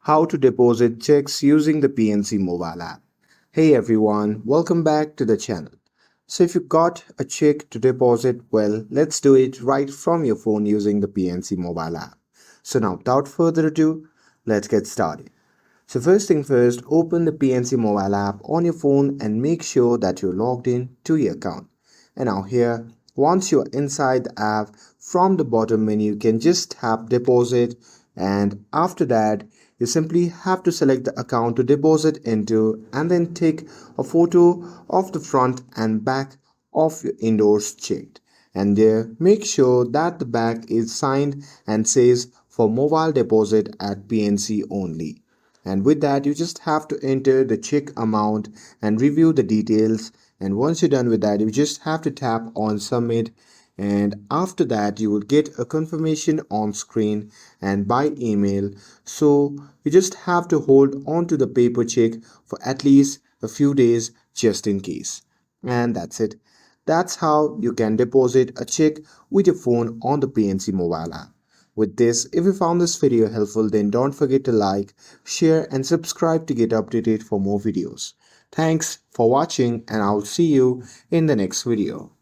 How to deposit checks using the PNC Mobile App. Hey everyone, welcome back to the channel. So if you got a check to deposit, well, let's do it right from your phone using the PNC Mobile App. So now without further ado, let's get started. So first thing first, open the PNC Mobile App on your phone and make sure that you're logged in to your account. And now here, once you're inside the app, from the bottom menu you can just tap deposit, and after that you simply have to select the account to deposit into and then take a photo of the front and back of your endorsed check, and there make sure that the back is signed and says for mobile deposit at PNC only. And with that you just have to enter the check amount and review the details, and once you're done with that you just have to tap on submit, and after that you will get a confirmation on screen and by email. So you just have to hold on to the paper check for at least a few days just in case. And that's it. That's how you can deposit a check with your phone on the PNC mobile app. With this, if you found this video helpful, then don't forget to like, share and subscribe to get updated for more videos. Thanks for watching, and I'll see you in the next video.